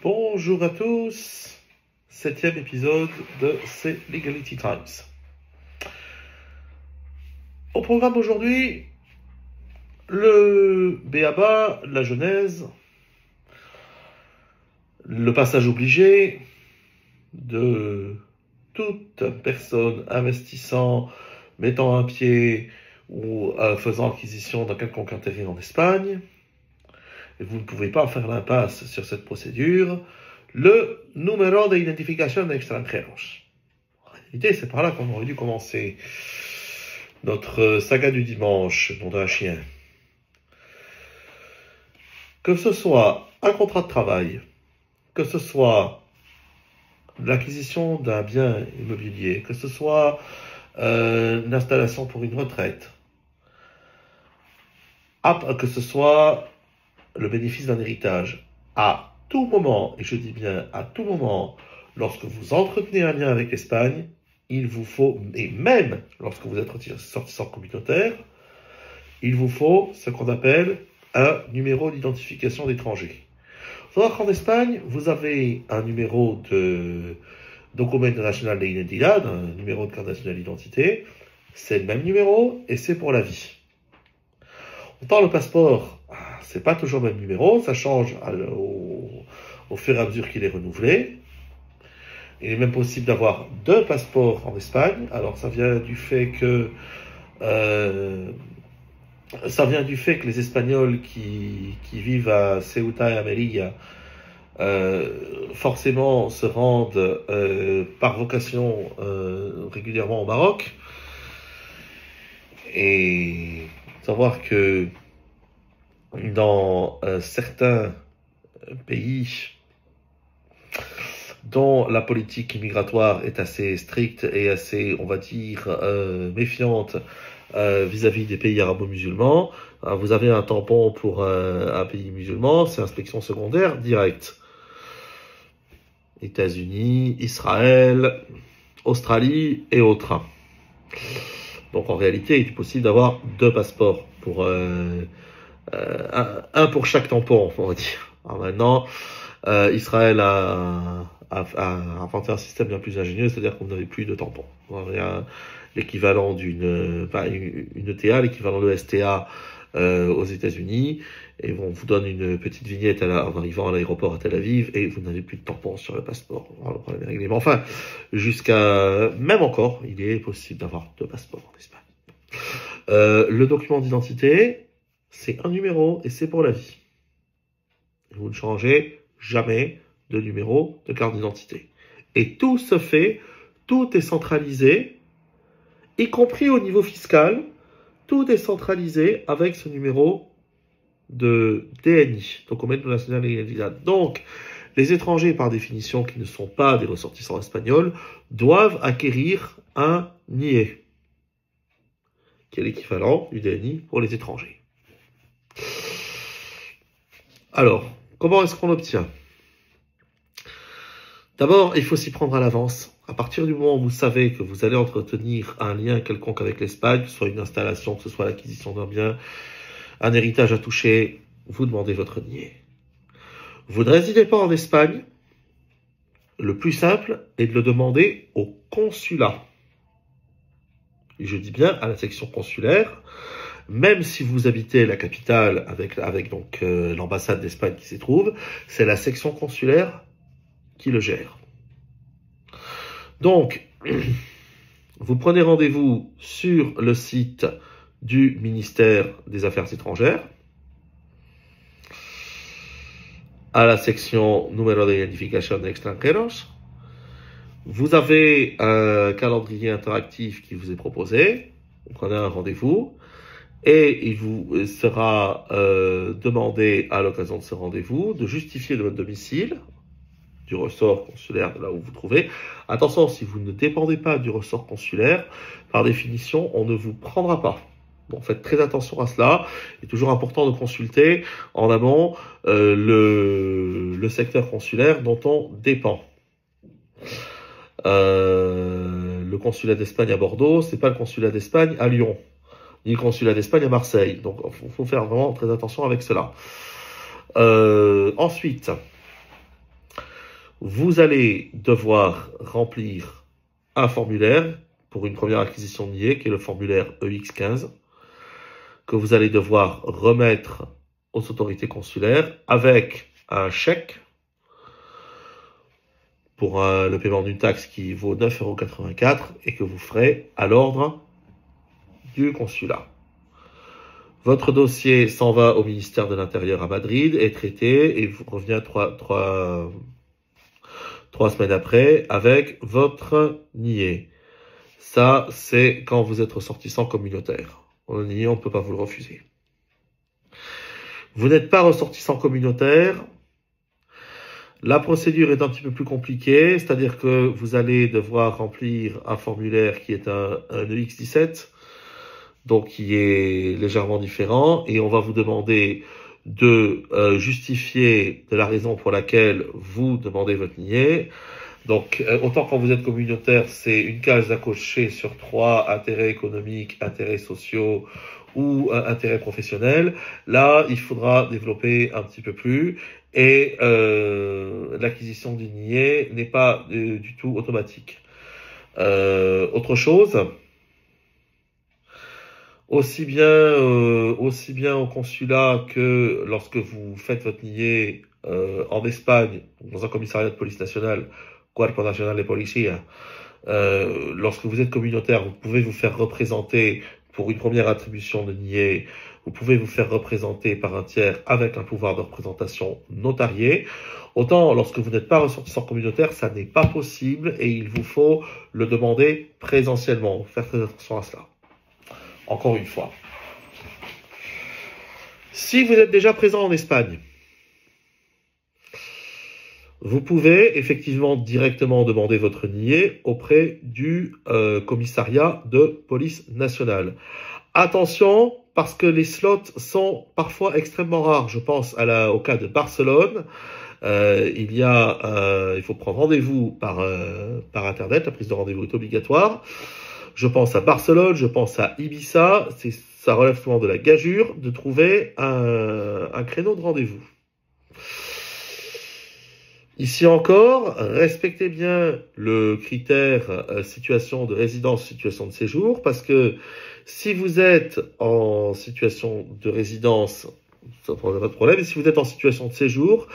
Bonjour à tous, 7e épisode de C'est Legality Times. Au programme aujourd'hui, le b.a.-ba, la genèse, le passage obligé de toute personne investissant, mettant un pied ou faisant acquisition d'un quelconque intérêt en Espagne. Et vous ne pouvez pas faire l'impasse sur cette procédure, le numéro d'identification extranjeros. En réalité, c'est par là qu'on aurait dû commencer notre saga du dimanche, nom d'un chien. Que ce soit un contrat de travail, que ce soit l'acquisition d'un bien immobilier, que ce soit une installation pour une retraite, que ce soit le bénéfice d'un héritage, à tout moment, et je dis bien à tout moment, lorsque vous entretenez un lien avec l'Espagne, il vous faut, et même lorsque vous êtes ressortissant communautaire, il vous faut ce qu'on appelle un numéro d'identification d'étranger. Il faut savoir qu'en Espagne, vous avez un numéro de Documento Nacional de Identidad, un numéro de carte nationale d'identité, c'est le même numéro et c'est pour la vie. Autant le passeport, c'est pas toujours le même numéro, ça change au fur et à mesure qu'il est renouvelé. Il est même possible d'avoir deux passeports en Espagne. Alors ça vient du fait que les Espagnols qui vivent à Ceuta et à Melilla forcément se rendent par vocation régulièrement au Maroc. Et savoir que dans certains pays dont la politique migratoire est assez stricte et assez, on va dire, méfiante vis-à-vis des pays arabo-musulmans, vous avez un tampon pour un pays musulman, c'est inspection secondaire directe. États-Unis, Israël, Australie et autres. Donc en réalité, il est possible d'avoir deux passeports pour un pour chaque tampon, on va dire. Alors maintenant, Israël a inventé un système bien plus ingénieux, c'est-à-dire qu'on n'avait plus de tampons. Vous avez l'équivalent une ETA, l'équivalent de STA aux États-Unis, et on vous donne une petite vignette en arrivant à l'aéroport à Tel Aviv, et vous n'avez plus de tampons sur le passeport. Alors, le problème est réglé. Mais enfin, même encore, il est possible d'avoir deux passeports en Espagne. Le document d'identité, c'est un numéro et c'est pour la vie. Vous ne changez jamais de numéro de carte d'identité. Et tout se fait, tout est centralisé, y compris au niveau fiscal, tout est centralisé avec ce numéro de DNI, Documento Nacional de Identidad. Donc, les étrangers, par définition, qui ne sont pas des ressortissants espagnols, doivent acquérir un NIE, qui est l'équivalent du DNI pour les étrangers. Alors, comment est-ce qu'on l'obtient? D'abord, il faut s'y prendre à l'avance. À partir du moment où vous savez que vous allez entretenir un lien quelconque avec l'Espagne, que ce soit une installation, que ce soit l'acquisition d'un bien, un héritage à toucher, vous demandez votre NIE. Vous ne résidez pas en Espagne, le plus simple est de le demander au consulat. Et je dis bien à la section consulaire, même si vous habitez la capitale avec donc l'ambassade d'Espagne qui s'y trouve, c'est la section consulaire qui le gère. Donc, vous prenez rendez-vous sur le site du ministère des Affaires étrangères, à la section Numéro d'identification de extranjeros. Vous avez un calendrier interactif qui vous est proposé. Vous prenez un rendez-vous et il vous sera demandé à l'occasion de ce rendez-vous de justifier de votre domicile, du ressort consulaire de là où vous vous trouvez. Attention, si vous ne dépendez pas du ressort consulaire, par définition, on ne vous prendra pas. Bon, faites très attention à cela. Il est toujours important de consulter en amont le secteur consulaire dont on dépend. Le consulat d'Espagne à Bordeaux, c'est pas le consulat d'Espagne à Lyon, ni le consulat d'Espagne à Marseille. Donc, il faut faire vraiment très attention avec cela. Ensuite, vous allez devoir remplir un formulaire pour une première acquisition de nier, qui est le formulaire EX15, que vous allez devoir remettre aux autorités consulaires avec un chèque pour le paiement d'une taxe qui vaut 9,84 € et que vous ferez à l'ordre du consulat. Votre dossier s'en va au ministère de l'Intérieur à Madrid, est traité et vous revient trois semaines après avec votre nier. Ça, c'est quand vous êtes ressortissant communautaire. Le nier, on ne peut pas vous le refuser. Vous n'êtes pas ressortissant communautaire. La procédure est un petit peu plus compliquée, c'est-à-dire que vous allez devoir remplir un formulaire qui est un EX17, donc qui est légèrement différent, et on va vous demander de justifier de la raison pour laquelle vous demandez votre nier. Donc, autant quand vous êtes communautaire, c'est une case à cocher sur 3, intérêts économiques, intérêts sociaux ou intérêts professionnels. Là, il faudra développer un petit peu plus et l'acquisition du nier n'est pas du tout automatique. Autre chose, aussi bien au consulat que lorsque vous faites votre nier en Espagne, dans un commissariat de police nationale, Cuerpo Nacional de Policía, lorsque vous êtes communautaire, vous pouvez vous faire représenter pour une première attribution de nier, vous pouvez vous faire représenter par un tiers avec un pouvoir de représentation notarié. Autant, lorsque vous n'êtes pas ressortissant communautaire, ça n'est pas possible et il vous faut le demander présentiellement. Faire très attention à cela. Encore une fois. Si vous êtes déjà présent en Espagne, vous pouvez effectivement directement demander votre nier auprès du commissariat de police nationale. Attention, parce que les slots sont parfois extrêmement rares. Je pense au cas de Barcelone. Il faut prendre rendez-vous par Internet. La prise de rendez-vous est obligatoire. Je pense à Barcelone, je pense à Ibiza. Ça relève souvent de la gageure de trouver un créneau de rendez-vous. Ici encore, respectez bien le critère situation de résidence, situation de séjour, parce que si vous êtes en situation de résidence, ça ne pose pas de problème, et si vous êtes en situation de séjour,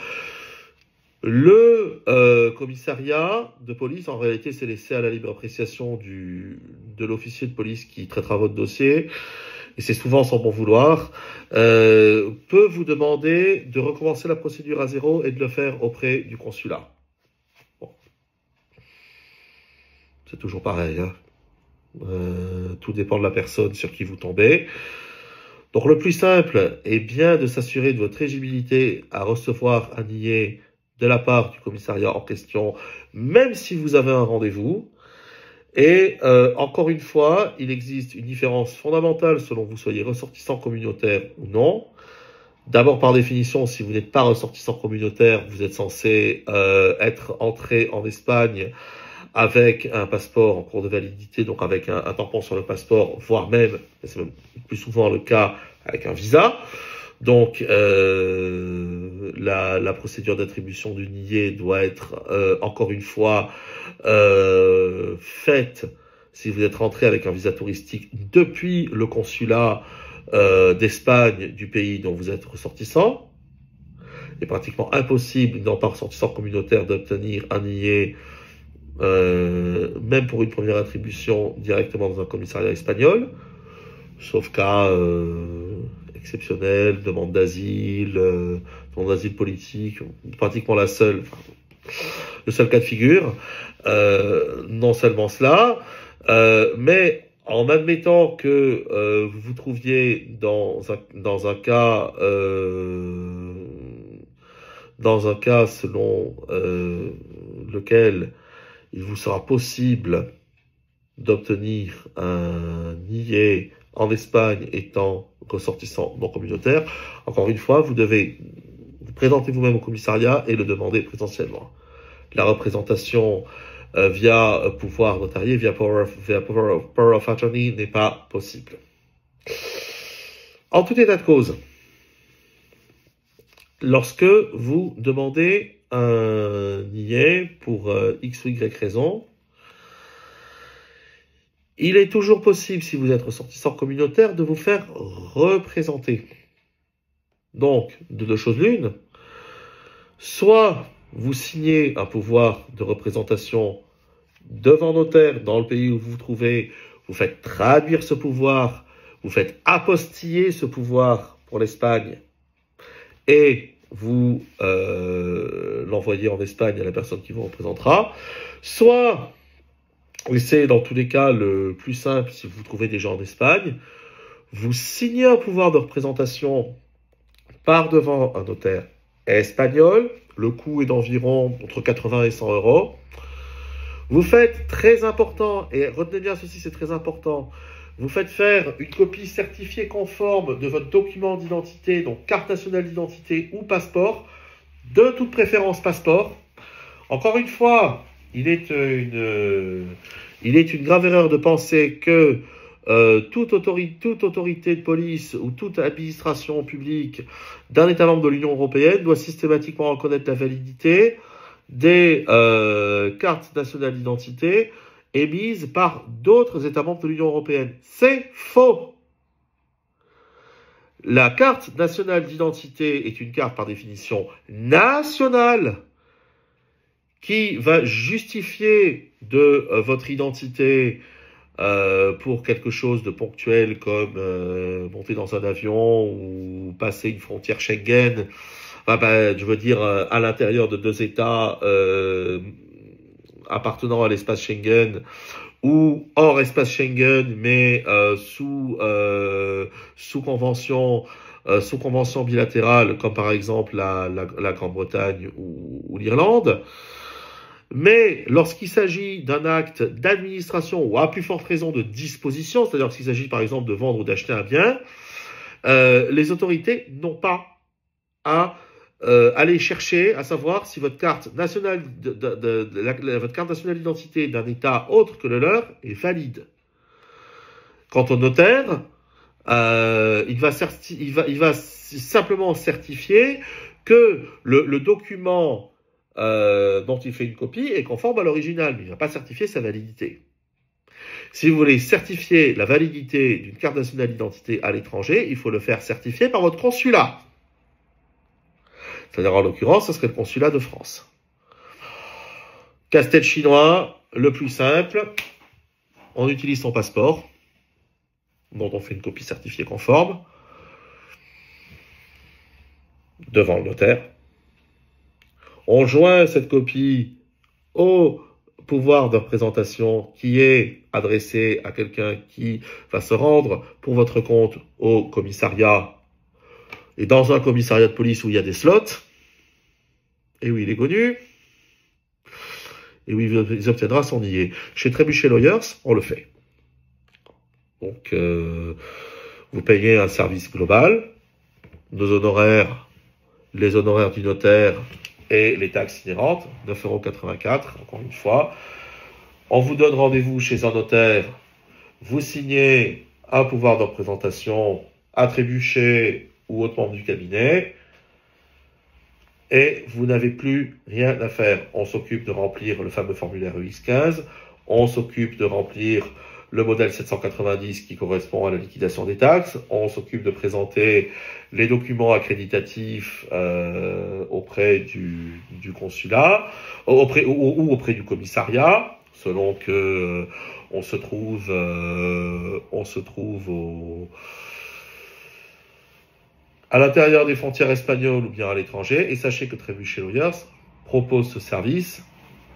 le commissariat de police, en réalité, c'est laissé à la libre appréciation de l'officier de police qui traitera votre dossier, et c'est souvent sans bon vouloir, peut vous demander de recommencer la procédure à zéro et de le faire auprès du consulat. Bon. C'est toujours pareil, hein. Tout dépend de la personne sur qui vous tombez. Donc le plus simple est bien de s'assurer de votre éligibilité à recevoir un nier de la part du commissariat en question, même si vous avez un rendez-vous. Et encore une fois, il existe une différence fondamentale selon que vous soyez ressortissant communautaire ou non. D'abord, par définition, si vous n'êtes pas ressortissant communautaire, vous êtes censé être entré en Espagne avec un passeport en cours de validité, donc avec un tampon sur le passeport, voire même, c'est même plus souvent le cas, avec un visa. Donc, la procédure d'attribution du nier doit être, encore une fois, faite si vous êtes rentré avec un visa touristique depuis le consulat d'Espagne du pays dont vous êtes ressortissant. Il est pratiquement impossible, n'étant pas ressortissant communautaire, d'obtenir un nier, même pour une première attribution, directement dans un commissariat espagnol, sauf cas exceptionnel, demande d'asile politique, pratiquement le seul cas de figure. Non seulement cela, mais en admettant que vous vous trouviez dans un cas selon lequel il vous sera possible d'obtenir un nier en Espagne étant ressortissant non communautaire, encore une fois, vous devez vous présenter vous-même au commissariat et le demander présentiellement. La représentation via pouvoir notarié, via power of attorney n'est pas possible. En tout état de cause, lorsque vous demandez nié pour X ou Y raison, il est toujours possible, si vous êtes ressortissant communautaire, de vous faire représenter. Donc, de deux choses l'une, soit vous signez un pouvoir de représentation devant notaire dans le pays où vous vous trouvez, vous faites traduire ce pouvoir, vous faites apostiller ce pouvoir pour l'Espagne et vous l'envoyez en Espagne à la personne qui vous représentera, soit, et c'est dans tous les cas le plus simple si vous trouvez des gens en Espagne, vous signez un pouvoir de représentation par devant un notaire espagnol, le coût est d'environ entre 80 et 100 euros. Vous faites, très important, et retenez bien ceci, c'est très important, vous faites faire une copie certifiée conforme de votre document d'identité, donc carte nationale d'identité ou passeport, de toute préférence passeport. Encore une fois, il est une grave erreur de penser que toute autorité de police ou toute administration publique d'un État membre de l'Union européenne doit systématiquement reconnaître la validité des cartes nationales d'identité émises par d'autres États membres de l'Union européenne. C'est faux. La carte nationale d'identité est une carte par définition nationale qui va justifier de votre identité pour quelque chose de ponctuel comme monter dans un avion ou passer une frontière Schengen, je veux dire à l'intérieur de deux États appartenant à l'espace Schengen ou hors espace Schengen mais sous convention bilatérale comme par exemple la Grande-Bretagne ou l'Irlande. Mais lorsqu'il s'agit d'un acte d'administration ou à plus forte raison de disposition, c'est-à-dire s'il s'agit par exemple de vendre ou d'acheter un bien, les autorités n'ont pas à aller chercher à savoir si votre carte nationale votre carte nationale d'identité d'un État autre que le leur est valide. Quant au notaire, il va simplement certifier que le document dont il fait une copie est conforme à l'original, mais il ne va pas certifier sa validité. Si vous voulez certifier la validité d'une carte nationale d'identité à l'étranger, il faut le faire certifier par votre consulat. C'est-à-dire, en l'occurrence, ce serait le consulat de France. Casse-tête chinois, le plus simple, on utilise son passeport, dont on fait une copie certifiée conforme, devant le notaire. On joint cette copie au pouvoir de représentation qui est adressé à quelqu'un qui va se rendre pour votre compte au commissariat. Et dans un commissariat de police où il y a des slots, et où il est connu, et où il obtiendra son nier. Chez Trébuchet Lawyers, on le fait. Donc, vous payez un service global, nos honoraires, les honoraires du notaire, et les taxes inhérentes, 9,84 €, encore une fois. On vous donne rendez-vous chez un notaire, vous signez un pouvoir de représentation à Trébuchet ou autre membre du cabinet, et vous n'avez plus rien à faire. On s'occupe de remplir le fameux formulaire EX15, on s'occupe de remplir le modèle 790 qui correspond à la liquidation des taxes, on s'occupe de présenter les documents accréditatifs auprès du consulat, ou auprès du commissariat, selon que on se trouve à l'intérieur des frontières espagnoles ou bien à l'étranger. Et sachez que Trébuchet Lawyers propose ce service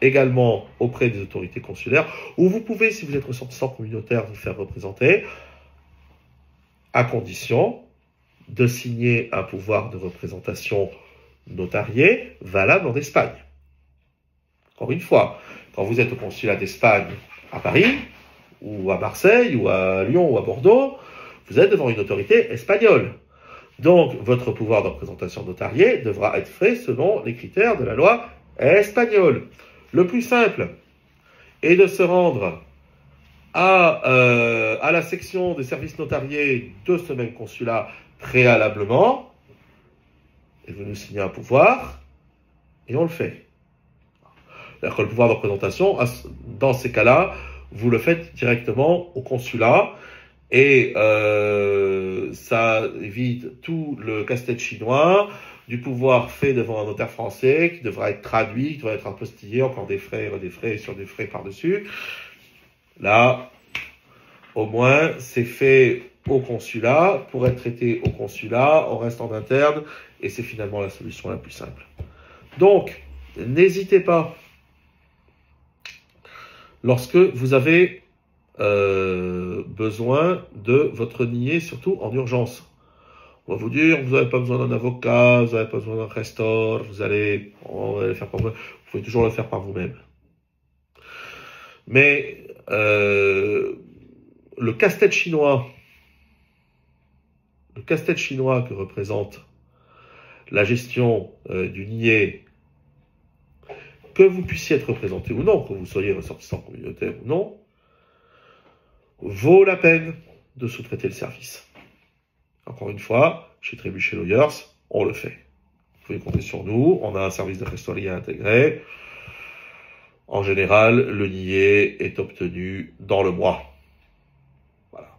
également auprès des autorités consulaires, où vous pouvez, si vous êtes ressortissant communautaire, vous faire représenter, à condition de signer un pouvoir de représentation notarié valable en Espagne. Encore une fois, quand vous êtes au consulat d'Espagne à Paris, ou à Marseille, ou à Lyon, ou à Bordeaux, vous êtes devant une autorité espagnole. Donc, votre pouvoir de représentation notarié devra être fait selon les critères de la loi espagnole. Le plus simple est de se rendre à la section des services notariés de ce même consulat préalablement, et vous nous signez un pouvoir, Et on le fait. C'est-à-dire que le pouvoir de représentation, dans ces cas-là, vous le faites directement au consulat et ça évite tout le casse-tête chinois du pouvoir fait devant un notaire français qui devra être traduit, qui devra être apostillé, encore des frais et sur des frais par-dessus. Là, au moins, c'est fait au consulat. Pour être traité au consulat, on reste en interne et c'est finalement la solution la plus simple. Donc, n'hésitez pas. Lorsque vous avez besoin de votre nier, surtout en urgence. On va vous dire, vous n'avez pas besoin d'un avocat, vous n'avez pas besoin d'un restaurant, on va le faire par vous-même. Vous pouvez toujours le faire par vous-même. Mais le casse-tête chinois que représente la gestion du nier, que vous puissiez être représenté ou non, que vous soyez ressortissant communautaire ou non, vaut la peine de sous-traiter le service. Encore une fois, chez Trebuchet Lawyers, on le fait. Vous pouvez compter sur nous, on a un service de gestorie intégré. En général, le nier est obtenu dans le mois. Voilà.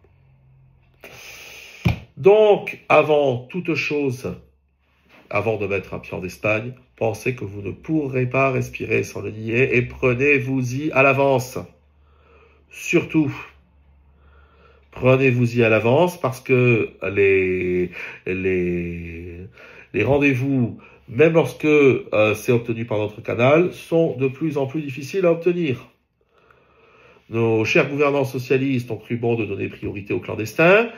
Donc, avant toute chose, avant de mettre un pied en Espagne, pensez que vous ne pourrez pas respirer sans le nier et prenez-vous-y à l'avance. Surtout, prenez-vous-y à l'avance parce que les rendez-vous, même lorsque c'est obtenu par notre canal, sont de plus en plus difficiles à obtenir. Nos chers gouvernants socialistes ont cru bon de donner priorité aux clandestins,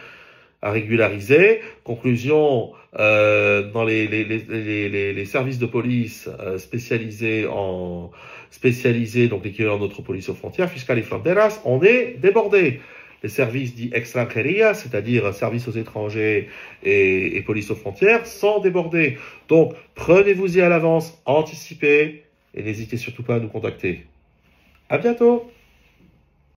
à régulariser. Conclusion, dans les services de police spécialisés, donc l'équivalent de notre police aux frontières, fiscales et fronteras, on est débordés. Les services dits extranjeria, c'est-à-dire services aux étrangers et police aux frontières, sont débordés. Donc, prenez-vous-y à l'avance, anticipez, et n'hésitez surtout pas à nous contacter. À bientôt!